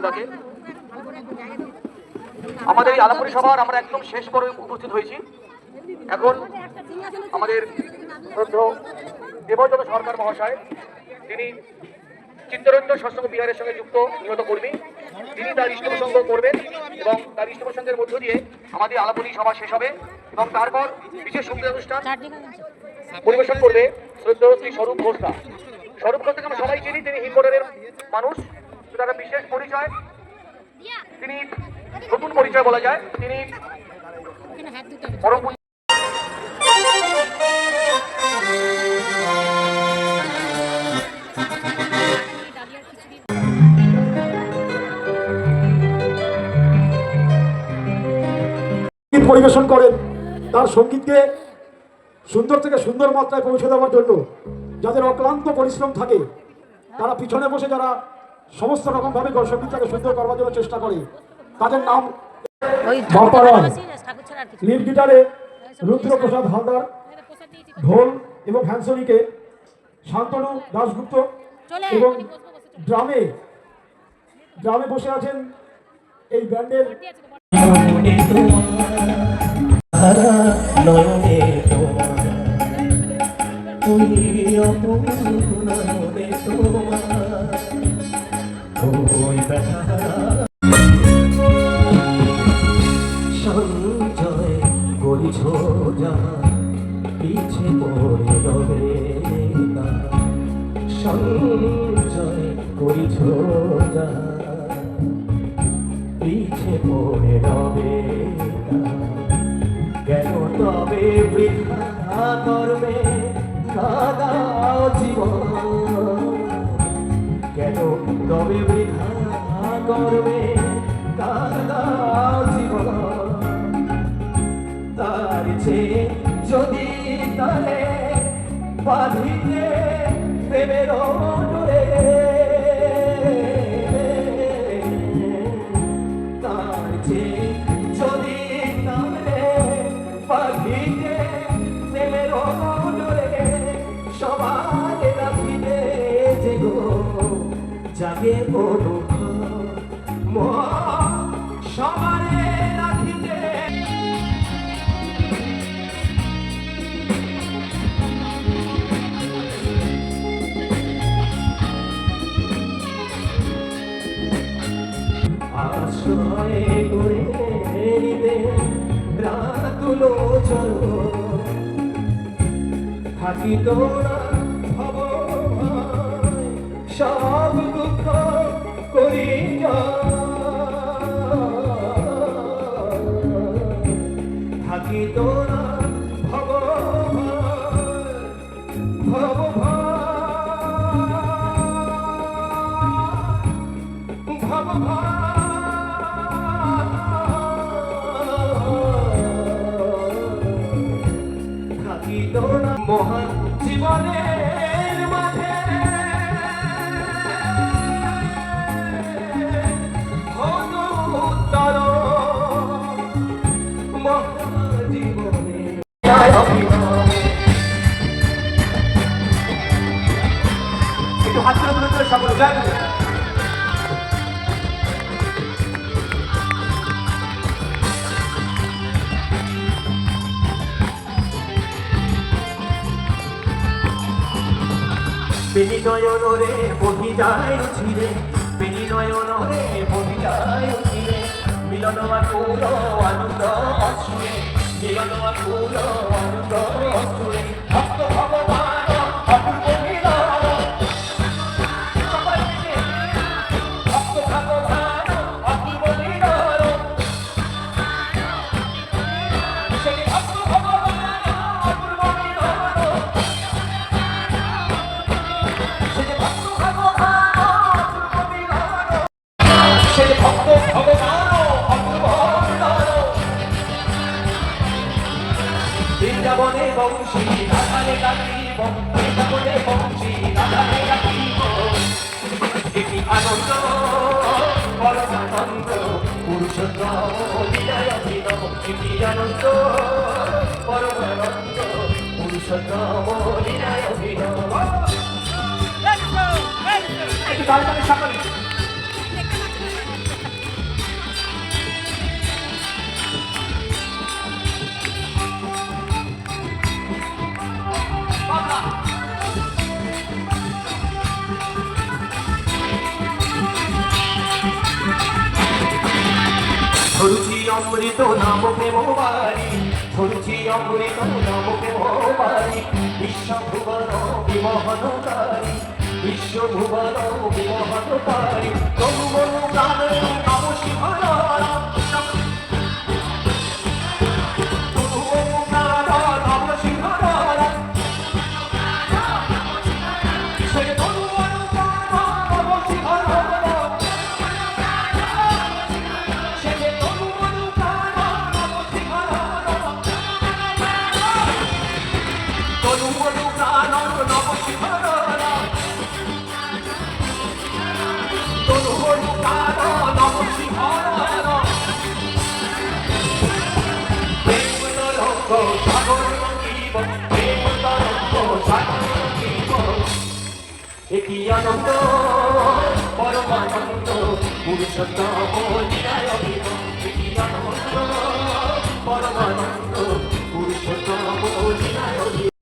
মহোদয়কে। আমাদের এই আলাপনী সভার আমরা একদম শেষ পর্বে উপস্থিত হয়েছি। এখন আমাদের শ্রদ্ধেয় দেবব্রত সরকার মহাশয়, তিনি চিত্তরঞ্জন সৎসঙ্গ বিহারের সঙ্গে যুক্ত নিহত কর্মী, তিনি তার ইষ্ট প্রসঙ্গ করবেন এবং তার ইষ্ট প্রসঙ্গের মধ্য দিয়ে আমাদের আলাপনী সভা শেষ হবে এবং তারপর বিশেষ সঙ্গীত অনুষ্ঠান পরিবেশন করবে শ্রদ্ধেয় শ্রী স্বরূপ ঘোষদা। স্বরূপ ঘোষ থেকে আমরা সবাই চিনি, তিনি হিন্দনের মানুষ, তার বিশেষ পরিচয়, তিনি নতুন পরিচয় বলা যায়, তিনি পরম পরিবেশন করেন। তার সঙ্গীতকে সুন্দর থেকে সুন্দর মাত্রায় পৌঁছে দেওয়ার জন্য যাদের অক্লান্ত পরিশ্রম থাকে, তারা পিছনে বসে যারা সমস্ত রকম ভাবে সঙ্গীতটাকে সুন্দর করবার জন্য চেষ্টা করে, তাদের নাম লিড গিটারে রুদ্রপ্রসাদ হালদার, ঢোল এবং হ্যান্সনিকে শান্তনু দাশগুপ্ত এবং ড্রামে বসে আছেন এই ব্যান্ডের সঞ্চয় করিছ যা পিছে পড়ে রবে, সঞ্চয় করিছ যা পিছে পড়ে রবে, কেন তবে বৃথা করবে কাদাও জীবন, কেন তবে বৃথা করবে কাদাও জীবন, তার চেয়ে যদি তারে বাঁধিতে প্রেমের ডোরে, তার চেয়ে যদি তারে বাঁধিতে প্রেমের ডোরে, সবার রাখিতে যে গো জাগে অনুভ সবারে রাখিতে। আশ্রয় করে নিতে রাতুলো চলো, থাকি তোরা ভব সব দুঃখ করি থাকি তোরা ভব ভব ভব থাকি তোরা মহান জীবনের মাঝে একটু হাত তুলে তুলে সকলে যান। বেনি নয়ন রে বহি যায় ছিড়ে, বেনি নয়ন রে বহি যায় ছিড়ে, মিলন আকুল আনন্দ অশ্রুরে, মিলন আকুল আনন্দ অশ্রুরে, ভক্ত ভগবান অপূর্ব মিলন, ভক্ত ভগবান অপূর্ব মিলন, সেই ভক্ত ভগবান অপূর্ব মিলন, সেই ভক্ত ভগবান অপূর্ব মিলন, সেই ভক্ত ভগবান বৃন্দাবনে বংশী রাধারে গাইব, বৃন্দাবনে বংশী রাধারে গাইব, এটি আনন্দ পরমানন্দ পুরুষোত্তম লীলায় অভিনব, এটি আনন্দ পরমানন্দ পুরুষোত্তম লীলায় অভিনব। একটু তালে তালে সকলে অমৃত নাম প্রেম বাড়ি ঝরছি অমৃত নাম প্রেম বাড়ি বিশ্বভুবন বিমোহনকারী বিশ্বভুবন বিমোহনকারী তনু মনু প্রাণ নম শিহরণ তনু মনু প্রাণ নম শিহরণ সে তনু মনু প্রাণ নম শিহরণ সে তনু মনু প্রাণ নম শিহরণ তনু মনু প্রাণ নম শিহরণ তনু মনু প্রাণ নম শিহরণ প্রেম তরঙ্গ সাগর রঙ্গিব প্রেম তরঙ্গ সাগর রঙ্গিব একই আনন্দ পরমানন্দ পুরুষোত্তম লীলায় অভিনব একই আনন্দ পরমানন্দ পুরুষোত্তম লীলায় অভিনব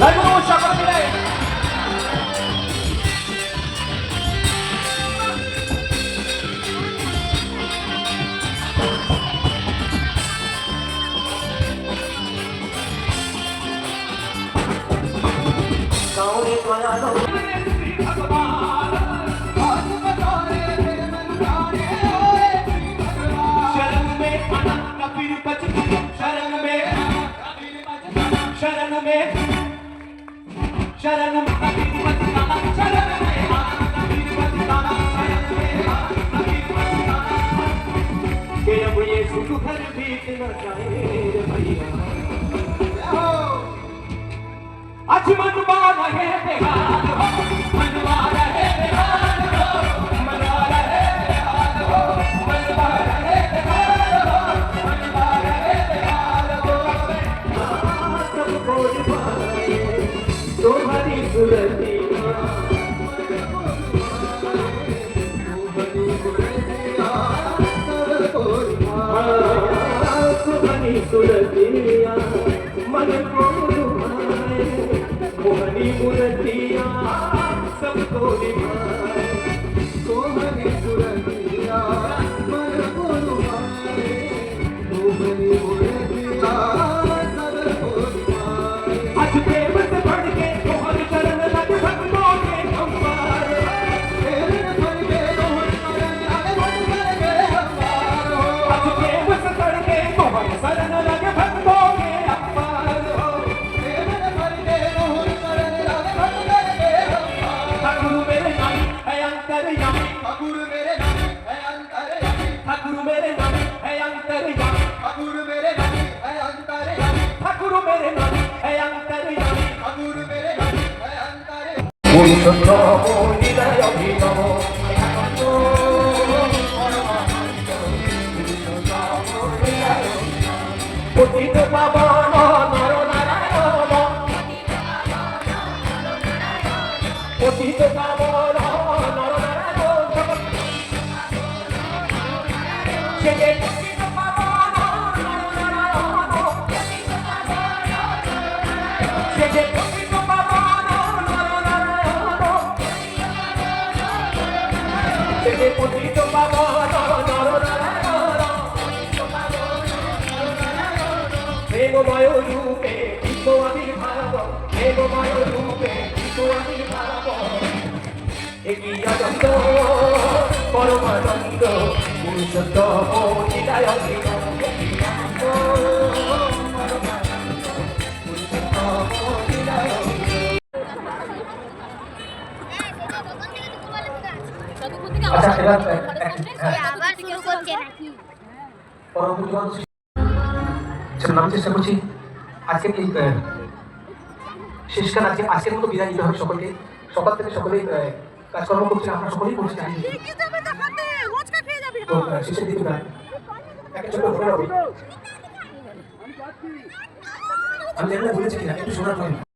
লাইভ নমস্কার করে দিলেন কাউরে দয়ালো शरण में अनंत कबीर बच शरण में शरण में शरण में कबीर बच शरण में अनंत कबीर बच शरण में अनंत कबीर बच के अब ये सुख घर बीत न जाए रे भैया आज मनवा रहे बेहाल हो मनवा रहे बेहाल हो मनवा रहे बेहाल हो मनवा रहे बेहाल हो मनवा रहे बेहाल हो सब कोई पाए तुम्हारी सुरती तुम्हारी सुरतिया मन को लुभाए मोहनी मूर्तिया सबको निभाए मोहनी मूर्तिया मन को लुभाए मोहनी मूर्तिया सबको निभाए आज प्रेम से बढ़ के तुम्हारी शरण लग भक्तों के अंबार प्रेम से बढ़ के तुम्हारी शरण लग भक्तों के अंबार आज प्रेम से बढ़ के तुम्हारी शरण लग भक्तों के अंबार ठाकुर मेरे नाम है अंतर्यामी ठाकुर मेरे नाम है अंतर्यामी ठाकुर मेरे नाम है अंतर्यामी ठाकुर मेरे नाम है अंतर्यामी ठाकुर मेरे नाम है अंतर्यामी ठाकुर मेरे नाम है अंतर्यामी পুরুষোত্তম লীলায় অভিনব পতিত পাবন নর নারায়ণ পতিত পাবন নর নারায়ণ সে যে পতিত পাবন নর নারায়ণ সে যে পতিত পাবন নর নারায়ণ সে যে পতিত পাবন নর নারায়ণ প্রেমময় রূপে বিশ্ব আবির্ভাব প্রেমময় রূপে বিশ্ব আবির্ভাব একই আনন্দ পরমানন্দ পুরুষোত্তম লীলায় অভিনব একই আনন্দ পরমানন্দ পুরুষোত্তম লীলায় অভিনব আচ্ছা এবার আবার শুরু করছে নাকি পরবর্তী নাম চেষ্টা করছি আজকে এই শেষকাল আজকের মতো বিদায় নিতে হবে সকলকে সকাল থেকে সকলেই কাজকর্ম করছে আমরা সকলেই করছি জানি তো শেষের দিকে প্রায় একটা ছোট ঘটনা বলি আমি যেটা বলেছি কিনা একটু শোনার জন্য